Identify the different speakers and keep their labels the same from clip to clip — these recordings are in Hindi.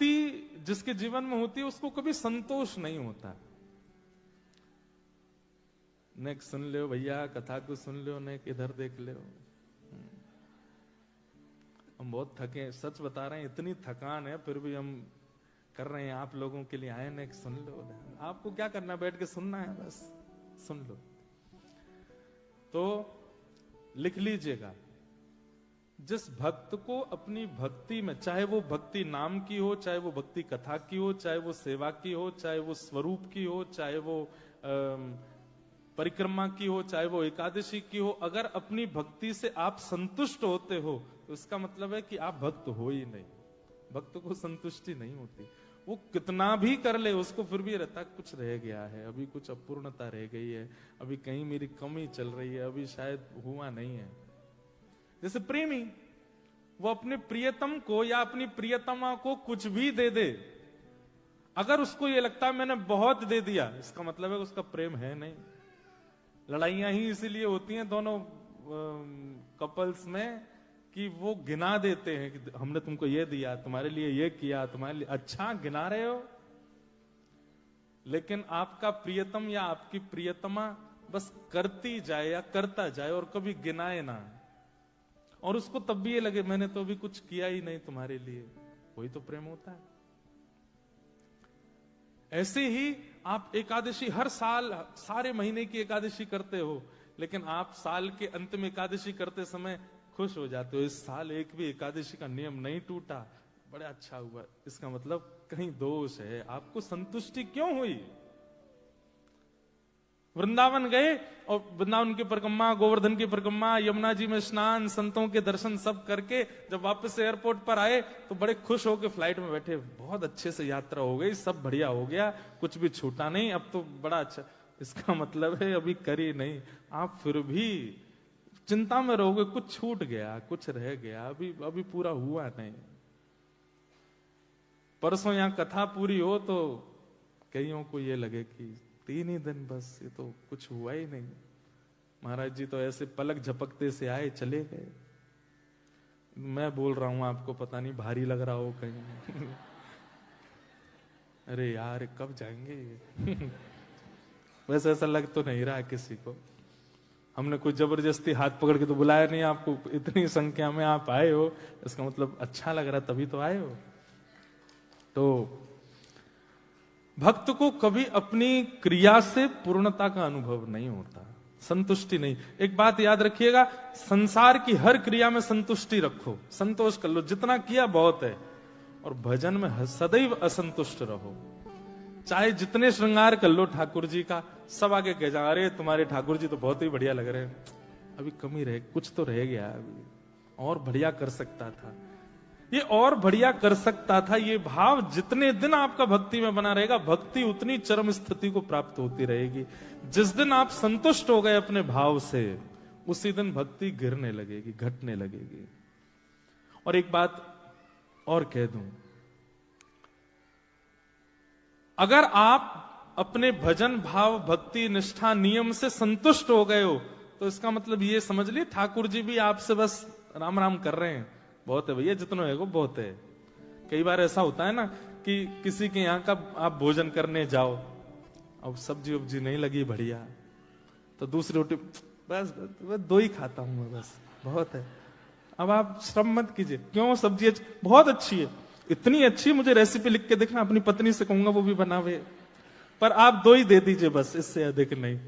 Speaker 1: भक्ति जिसके जीवन में होती है उसको कभी संतोष नहीं होता। नेक सुन लो भैया, कथा को सुन लो, नेक इधर देख लो। हम बहुत थके, सच बता रहे हैं, इतनी थकान है फिर भी हम कर रहे हैं आप लोगों के लिए। आए नेक सुन लो, आपको क्या करना, बैठ के सुनना है, बस सुन लो। तो लिख लीजिएगा, जिस भक्त को अपनी भक्ति में, चाहे वो भक्ति नाम की हो, चाहे वो भक्ति कथा की हो, चाहे वो सेवा की हो, चाहे वो स्वरूप की हो, चाहे वो परिक्रमा की हो, चाहे वो एकादशी की हो, अगर अपनी भक्ति से आप संतुष्ट होते हो तो इसका मतलब है कि आप भक्त हो ही नहीं। भक्त को संतुष्टि नहीं होती, वो कितना भी कर ले उसको फिर भी रहता कुछ रह गया है, अभी कुछ अपूर्णता रह गई है, अभी कहीं मेरी कमी चल रही है, अभी शायद हुआ नहीं है। जैसे प्रेमी, वो अपने प्रियतम को या अपनी प्रियतमा को कुछ भी दे दे, अगर उसको ये लगता है मैंने बहुत दे दिया, इसका मतलब है उसका प्रेम है नहीं। लड़ाइयां ही इसीलिए होती हैं दोनों कपल्स में कि वो गिना देते हैं कि हमने तुमको ये दिया, तुम्हारे लिए ये किया, तुम्हारे लिए, अच्छा गिना रहे हो, लेकिन आपका प्रियतम या आपकी प्रियतमा बस करती जाए या करता जाए और कभी गिनाए ना, और उसको तब भी ये लगे मैंने तो अभी कुछ किया ही नहीं तुम्हारे लिए, वही तो प्रेम होता है। ऐसे ही आप एकादशी हर साल सारे महीने की एकादशी करते हो, लेकिन आप साल के अंत में एकादशी करते समय खुश हो जाते हो, इस साल एक भी एकादशी का नियम नहीं टूटा, बड़ा अच्छा हुआ। इसका मतलब कहीं दोष है, आपको संतुष्टि क्यों हुई? वृंदावन गए और वृंदावन की परिक्रमा, गोवर्धन की परिक्रमा, यमुना जी में स्नान, संतों के दर्शन सब करके जब वापस एयरपोर्ट पर आए तो बड़े खुश होकर फ्लाइट में बैठे, बहुत अच्छे से यात्रा हो गई, सब बढ़िया हो गया, कुछ भी छूटा नहीं, अब तो बड़ा अच्छा। इसका मतलब है अभी करी नहीं, आप फिर भी चिंता में रहोगे, कुछ छूट गया, कुछ रह गया, अभी पूरा हुआ नहीं। परसों यहां कथा पूरी हो तो कईयों को ये लगे कि 3 ही दिन बस, ये तो कुछ हुआ ही नहीं, महाराज जी तो ऐसे पलक झपकते से आए चले गए। मैं बोल रहा हूं आपको, पता नहीं भारी लग रहा हो कहीं अरे यार कब जाएंगे वैसे ऐसा लग तो नहीं रहा किसी को, हमने कोई जबरदस्ती हाथ पकड़ के तो बुलाया नहीं आपको, इतनी संख्या में आप आए हो, इसका मतलब अच्छा लग रहा तभी तो आए हो। तो भक्त को कभी अपनी क्रिया से पूर्णता का अनुभव नहीं होता, संतुष्टि नहीं। एक बात याद रखिएगा, संसार की हर क्रिया में संतुष्टि रखो, संतोष कर लो, जितना किया बहुत है, और भजन में सदैव असंतुष्ट रहो। चाहे जितने श्रृंगार कर लो ठाकुर जी का, सब आगे कह जा अरे तुम्हारे ठाकुर जी तो बहुत ही बढ़िया लग रहे हैं, अभी कमी रहे, कुछ तो रह गया, अभी और बढ़िया कर सकता था, ये और बढ़िया कर सकता था। ये भाव जितने दिन आपका भक्ति में बना रहेगा, भक्ति उतनी चरम स्थिति को प्राप्त होती रहेगी। जिस दिन आप संतुष्ट हो गए अपने भाव से, उसी दिन भक्ति गिरने लगेगी, घटने लगेगी। और एक बात और कह दूं, अगर आप अपने भजन भाव भक्ति निष्ठा नियम से संतुष्ट हो गए हो, तो इसका मतलब ये समझ ली ठाकुर जी भी आपसे बस राम राम कर रहे हैं, बहुत है भैया, जितना है वो बहुत है। कई बार ऐसा होता है ना कि किसी के यहाँ का आप भोजन करने जाओ, अब सब्जी उब्जी नहीं लगी बढ़िया, तो दूसरी रोटी बस 2 ही खाता हूं मैं, बस बहुत है। अब आप श्रम मत कीजिए, क्यों सब्जी बहुत अच्छी है, इतनी अच्छी, मुझे रेसिपी लिख के देखना, अपनी पत्नी से कहूंगा वो भी बनावे, पर आप 2 ही दे दीजिए बस, इससे अधिक नहीं।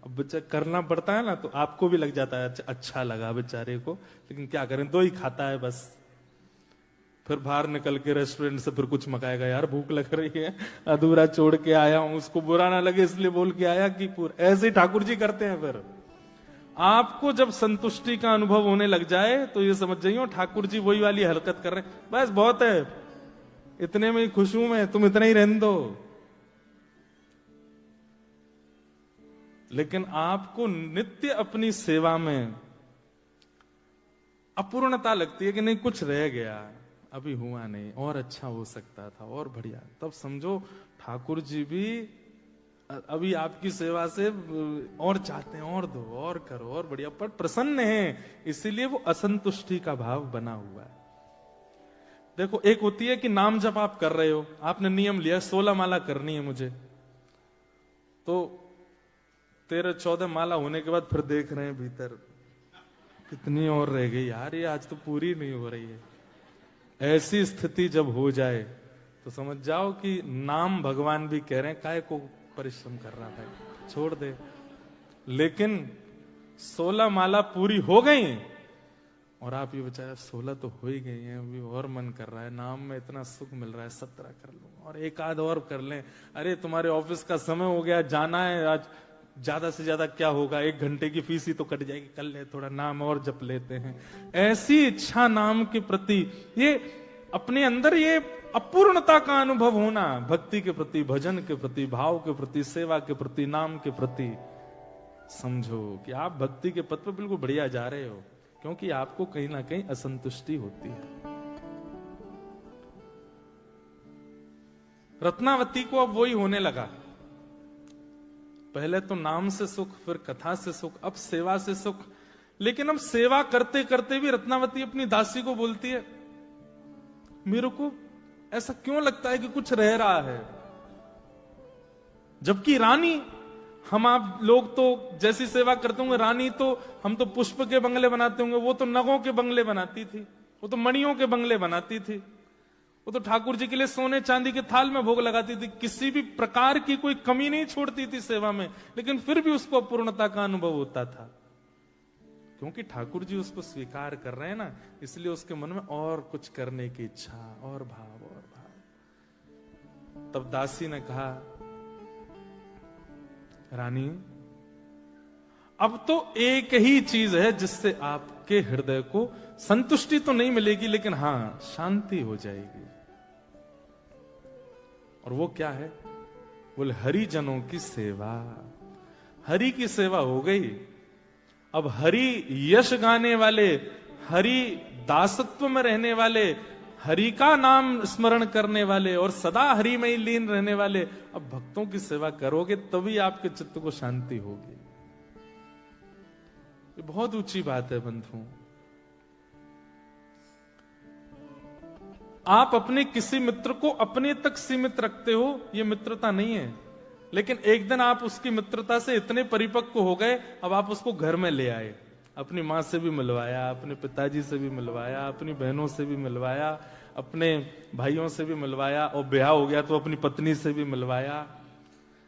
Speaker 1: अब बच्चा करना पड़ता है ना, तो आपको भी लग जाता है अच्छा लगा बेचारे को, लेकिन क्या करें 2 ही खाता है बस। फिर बाहर निकल के रेस्टोरेंट से फिर कुछ मंगाएगा, यार भूख लग रही है, अधूरा छोड़ के आया हूं, उसको बुरा ना लगे इसलिए बोल के आया कि पूरा। ऐसे ठाकुर जी करते हैं। फिर आपको जब संतुष्टि का अनुभव होने लग जाए तो ये समझ जाइए ठाकुर जी वही वाली हरकत कर रहे हैं, बस बहुत है, इतने में ही खुश हूं मैं, तुम इतना ही रहने दो। लेकिन आपको नित्य अपनी सेवा में अपूर्णता लगती है कि नहीं कुछ रह गया, अभी हुआ नहीं, और अच्छा हो सकता था, और बढ़िया, तब समझो ठाकुर जी भी अभी आपकी सेवा से और चाहते हैं, और दो, और करो, और बढ़िया, पर प्रसन्न है, इसीलिए वो असंतुष्टि का भाव बना हुआ है। देखो, एक होती है कि नाम जब आप कर रहे हो, आपने नियम लिया 16 माला करनी है मुझे, तो 13-14 माला होने के बाद फिर देख रहे हैं भीतर कितनी और रह गई यार, ये आज तो पूरी नहीं हो रही है। ऐसी स्थिति जब हो जाए तो समझ जाओ कि नाम भगवान भी कह रहे हैं, काय को परिश्रम कर रहा था, छोड़ दे। लेकिन 16 माला पूरी हो गई और आप ये बेचारा 16 तो हो ही गई हैं, अभी और मन कर रहा है, नाम में इतना सुख मिल रहा है, 17 कर लो और एक आध और कर लें। अरे तुम्हारे ऑफिस का समय हो गया, जाना है आज, ज्यादा से ज्यादा क्या होगा, 1 घंटे की फीस ही तो कट जाएगी, कर ले थोड़ा नाम और जप लेते हैं। ऐसी इच्छा नाम के प्रति, ये अपने अंदर ये अपूर्णता का अनुभव होना, भक्ति के प्रति, भजन के प्रति, भाव के प्रति, सेवा के प्रति, नाम के प्रति, समझो कि आप भक्ति के पथ पर बिल्कुल बढ़िया जा रहे हो, क्योंकि आपको कहीं ना कहीं असंतुष्टि होती है। रत्नावती को अब वही होने लगा, पहले तो नाम से सुख, फिर कथा से सुख, अब सेवा से सुख। लेकिन अब सेवा करते करते भी रत्नावती अपनी दासी को बोलती है, मेरे को ऐसा क्यों लगता है कि कुछ रह रहा है, जबकि रानी, हम आप लोग तो जैसी सेवा करते होंगे, रानी तो हम तो पुष्प के बंगले बनाते होंगे, वो तो नगों के बंगले बनाती थी, वो तो मणियों के बंगले बनाती थी, वो तो ठाकुर जी के लिए सोने चांदी के थाल में भोग लगाती थी, किसी भी प्रकार की कोई कमी नहीं छोड़ती थी सेवा में। लेकिन फिर भी उसको अपूर्णता का अनुभव होता था, क्योंकि ठाकुर जी उसको स्वीकार कर रहे हैं ना, इसलिए उसके मन में और कुछ करने की इच्छा, और भाव, और भाव। तब दासी ने कहा, रानी अब तो एक ही चीज है जिससे आपके हृदय को संतुष्टि तो नहीं मिलेगी, लेकिन हां शांति हो जाएगी। और वो क्या है? बोले हरिजनों की सेवा। हरि की सेवा हो गई, अब हरि यश गाने वाले, हरि दासत्व में रहने वाले, हरि का नाम स्मरण करने वाले और सदा हरि में ही लीन रहने वाले, अब भक्तों की सेवा करोगे तभी आपके चित्त को शांति होगी। ये बहुत ऊंची बात है बंधुओं। आप अपने किसी मित्र को अपने तक सीमित रखते हो, ये मित्रता नहीं है। लेकिन एक दिन आप उसकी मित्रता से इतने परिपक्व हो गए, अब आप उसको घर में ले आए, अपनी माँ से भी मिलवाया, अपने पिताजी से भी मिलवाया, अपनी बहनों से भी मिलवाया, अपने भाइयों से भी मिलवाया, और ब्याह हो गया तो अपनी पत्नी से भी मिलवाया।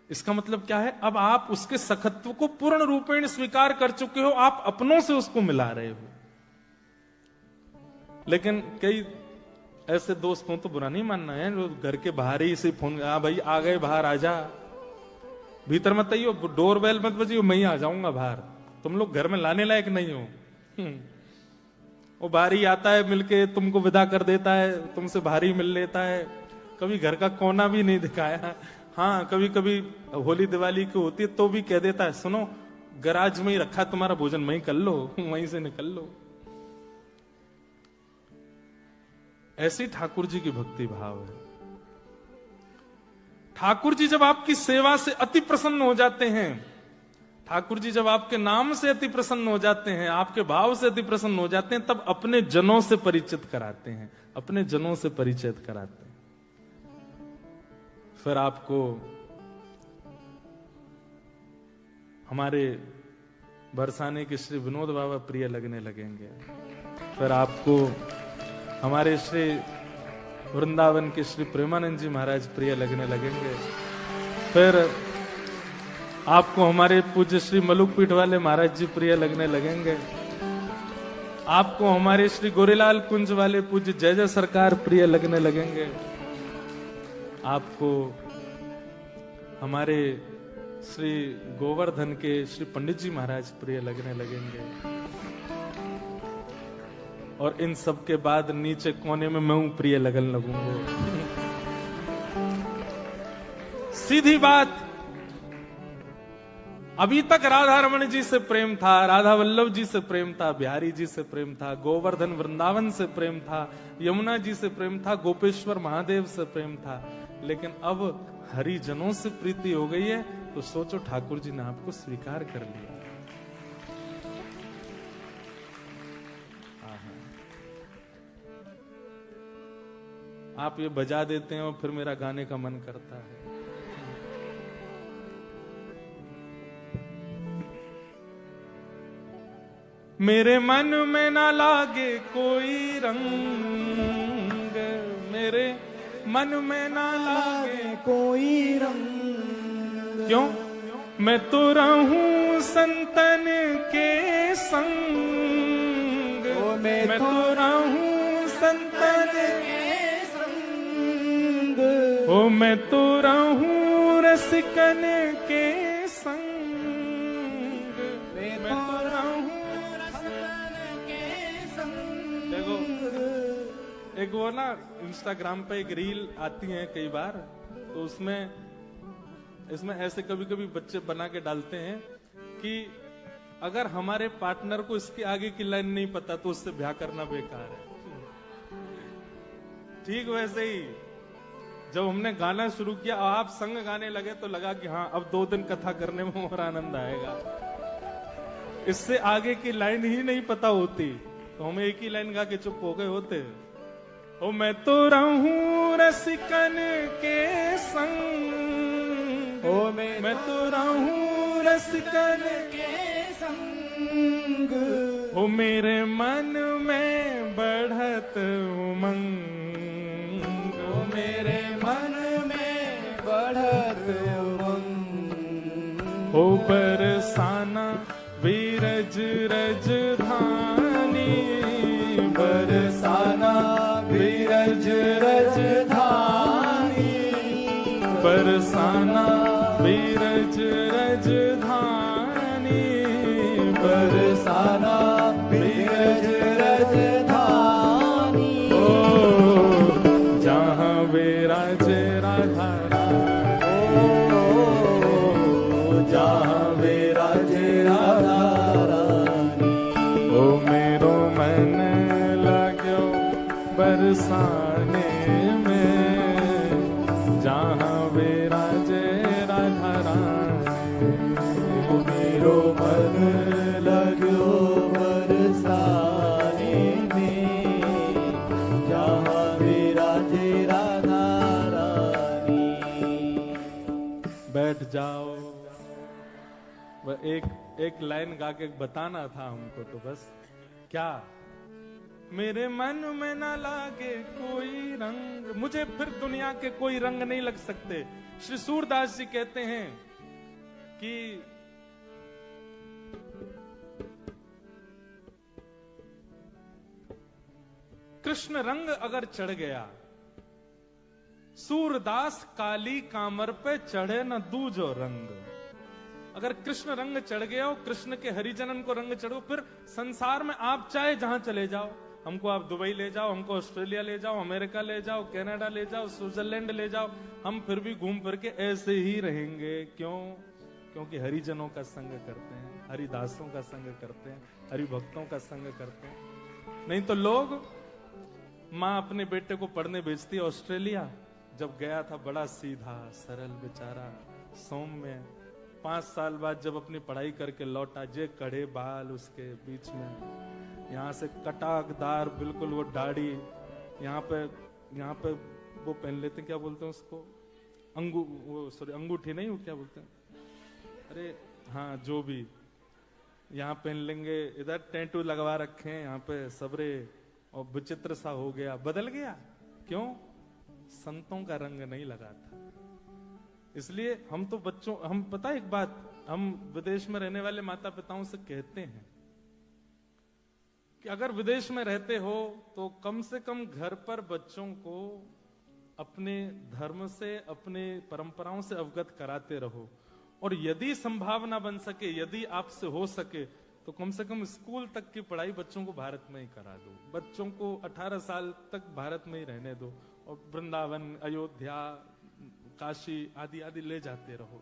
Speaker 1: इसका मतलब क्या है? अब आप उसके सखत्व को पूर्ण रूपेण स्वीकार कर चुके हो, आप अपनों से उसको मिला रहे हो। लेकिन कई ऐसे दोस्त हो, तो बुरा नहीं मानना है, जो घर के बाहर ही से फोन, हाँ भाई आ गए, बाहर आ जा, भीतर मत आइयो, डोर बेल मत बजियो, मैं ही आ जाऊंगा बाहर, तुम लोग घर में लाने लायक नहीं हो। वो बाहर ही आता है, मिलके तुमको विदा कर देता है, तुमसे बाहर ही मिल लेता है, कभी घर का कोना भी नहीं दिखाया। हाँ, कभी कभी होली दिवाली की होती है तो भी कह देता है, सुनो गराज में ही रखा तुम्हारा भोजन, वहीं कर लो, वहीं से निकल लो। ऐसी ठाकुर जी की भक्ति भाव है। ठाकुर जी जब आपकी सेवा से अति प्रसन्न हो जाते हैं, ठाकुर जी जब आपके नाम से अति प्रसन्न हो जाते हैं, आपके भाव से अति प्रसन्न हो जाते हैं, तब अपने जनों से परिचित कराते हैं, अपने जनों से परिचित कराते हैं। फिर आपको हमारे बरसाने के श्री विनोद बाबा प्रिय लगने लगेंगे, फिर आपको हमारे श्री वृंदावन के श्री प्रेमानंद जी महाराज प्रिय लगने लगेंगे, फिर आपको हमारे पूज्य श्री मलुक पीठ वाले महाराज जी प्रिय लगने लगेंगे, आपको हमारे श्री गोरेलाल कुंज वाले पूज्य जय जय सरकार प्रिय लगने लगेंगे, आपको हमारे श्री गोवर्धन के श्री पंडित जी महाराज प्रिय लगने लगेंगे, और इन सब के बाद नीचे कोने में मैं प्रिय लगन लगूंगा। सीधी बात, अभी तक राधा रमण जी से प्रेम था, राधा वल्लभ जी से प्रेम था, बिहारी जी से प्रेम था, गोवर्धन वृंदावन से प्रेम था, यमुना जी से प्रेम था, गोपेश्वर महादेव से प्रेम था, लेकिन अब हरिजनों से प्रीति हो गई है, तो सोचो ठाकुर जी ने आपको स्वीकार कर लिया। आप ये बजा देते हैं और फिर मेरा गाने का मन करता है। मेरे मन में ना लागे कोई रंग, मेरे मन में ना लागे
Speaker 2: कोई रंग,
Speaker 1: क्यों? मैं तो रहूं संतन के संग, मैं तो रहूं संतन के
Speaker 2: संग,
Speaker 1: ओ मैं तो रहूं रसिकन के संग, मैं तो रहूं रसिकन के संग। देखो एक वो ना इंस्टाग्राम पे एक रील आती है कई बार, तो इसमें ऐसे कभी कभी बच्चे बना के डालते हैं कि अगर हमारे पार्टनर को इसके आगे की लाइन नहीं पता तो उससे ब्याह करना बेकार है। ठीक वैसे ही जब हमने गाना शुरू किया और आप संग गाने लगे तो लगा कि हाँ अब 2 दिन कथा करने में और आनंद आएगा। इससे आगे की लाइन ही नहीं पता होती तो हम एक ही लाइन गा के चुप हो गए होते। ओ मैं तो रहूं रसिकन के संग,
Speaker 2: ओ मैं
Speaker 1: तो रहूं रसिकन के
Speaker 2: संग,
Speaker 1: ओ मेरे मन में बढ़त उमंग,
Speaker 2: ओ मेरे मन में बढ़त उमंग,
Speaker 1: ओ बरसाना बीरज रज धानी,
Speaker 2: बरसाना बीरज रज धानी,
Speaker 1: बरसाना बीरज रज धानी,
Speaker 2: बरसाना बीरज रज धानी,
Speaker 1: ओ जहाँ विराजे राधा रानी,
Speaker 2: ओ जहाँ विराजे राधा रानी,
Speaker 1: ओ मेरो मन लाग्यो बरसाने में, जहाँ विराजे राधा रानी,
Speaker 2: ओ मेरो मन लाग्यो बरसाने में, जहाँ विराजे राधा रानी।
Speaker 1: बैठ जाओ। वह एक लाइन गा के बताना था हमको तो बस। क्या? मेरे मन में ना लागे कोई रंग, मुझे फिर दुनिया के कोई रंग नहीं लग सकते। श्री सूरदास जी कहते हैं कि कृष्ण रंग अगर चढ़ गया, सूरदास काली कामर पे चढ़े न दूजो रंग। अगर कृष्ण रंग चढ़ गया हो, कृष्ण के हरिजनन को रंग चढ़ो, फिर संसार में आप चाहे जहां चले जाओ, हमको आप दुबई ले जाओ, हमको ऑस्ट्रेलिया ले जाओ, अमेरिका ले जाओ, कनाडा ले जाओ, स्विट्जरलैंड ले जाओ, हम फिर भी घूम फिर के ऐसे ही रहेंगे। क्यों? क्योंकि हरिजनों का संग करते हैं, हरिदासों का संग करते हैं, हरिभक्तों का संग करते हैं। नहीं तो लोग, माँ अपने बेटे को पढ़ने भेजती है ऑस्ट्रेलिया, जब गया था बड़ा सीधा सरल बेचारा सौम्य, 5 साल बाद जब अपनी पढ़ाई करके लौटा, जे कड़े बाल उसके बीच में, यहाँ से कटाकदार बिल्कुल वो दाढ़ी, यहाँ पे वो पहन लेते हैं, क्या बोलते हैं उसको, अंगूठी नहीं, वो क्या बोलते हैं, अरे हाँ जो भी, यहाँ पहन लेंगे, इधर टैटू लगवा रखे हैं, यहाँ पे सबरे, और विचित्र सा हो गया, बदल गया। क्यों? संतों का रंग नहीं लगा था। इसलिए हम तो बच्चों, हम पता एक बात, हम विदेश में रहने वाले माता पिताओं से कहते हैं कि अगर विदेश में रहते हो तो कम से कम घर पर बच्चों को अपने धर्म से, अपने परंपराओं से अवगत कराते रहो, और यदि संभावना बन सके, यदि आपसे हो सके, तो कम से कम स्कूल तक की पढ़ाई बच्चों को भारत में ही करा दो। बच्चों को 18 साल तक भारत में ही रहने दो, और वृंदावन, अयोध्या, काशी आदि आदि ले जाते रहो।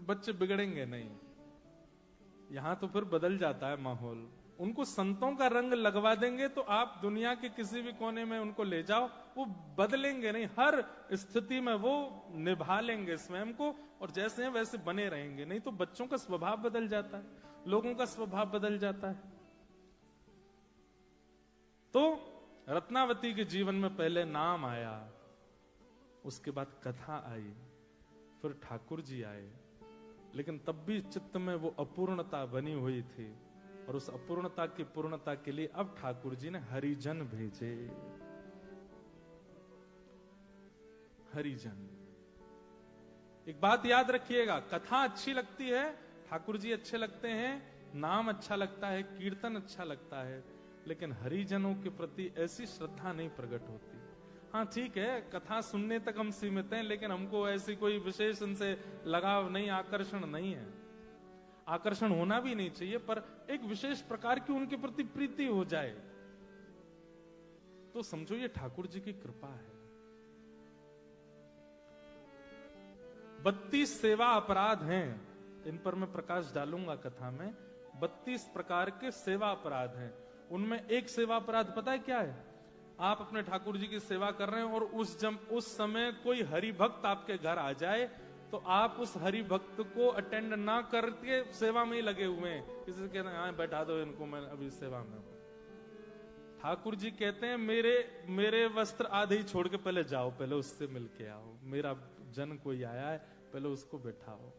Speaker 1: बच्चे बिगड़ेंगे नहीं। यहां तो फिर बदल जाता है माहौल। उनको संतों का रंग लगवा देंगे तो आप दुनिया के किसी भी कोने में उनको ले जाओ, वो बदलेंगे नहीं। हर स्थिति में वो निभा लेंगे स्वयं को, और जैसे हैं वैसे बने रहेंगे। नहीं तो बच्चों का स्वभाव बदल जाता है, लोगों का स्वभाव बदल जाता है। तो रत्नावती के जीवन में पहले नाम आया, उसके बाद कथा आई, फिर ठाकुर जी आए, लेकिन तब भी चित्त में वो अपूर्णता बनी हुई थी, और उस अपूर्णता की पूर्णता के लिए अब ठाकुर जी ने हरिजन भेजे। हरिजन, एक बात याद रखिएगा, कथा अच्छी लगती है, ठाकुर जी अच्छे लगते हैं, नाम अच्छा लगता है, कीर्तन अच्छा लगता है, लेकिन हरिजनों के प्रति ऐसी श्रद्धा नहीं प्रकट होती। हाँ ठीक है, कथा सुनने तक हम सीमित हैं, लेकिन हमको ऐसी कोई विशेष इनसे लगाव नहीं, आकर्षण नहीं है। आकर्षण होना भी नहीं चाहिए, पर एक विशेष प्रकार की उनके प्रति प्रीति हो जाए तो समझो ये ठाकुर जी की कृपा है। 32 सेवा अपराध हैं, इन पर मैं प्रकाश डालूंगा कथा में। 32 प्रकार के सेवा अपराध हैं, उनमें एक सेवा अपराध पता है क्या है? आप अपने ठाकुर जी की सेवा कर रहे हैं और उस समय कोई हरि भक्त आपके घर आ जाए तो आप उस हरि भक्त को अटेंड ना करके सेवा में ही लगे हुए हैं, किसी से कहते हैं बैठा दो इनको, मैं अभी सेवा में हूं। ठाकुर जी कहते हैं मेरे वस्त्र आधे ही छोड़ के पहले जाओ, पहले उससे मिलके आओ, मेरा जन कोई आया है, पहले उसको बैठाओ।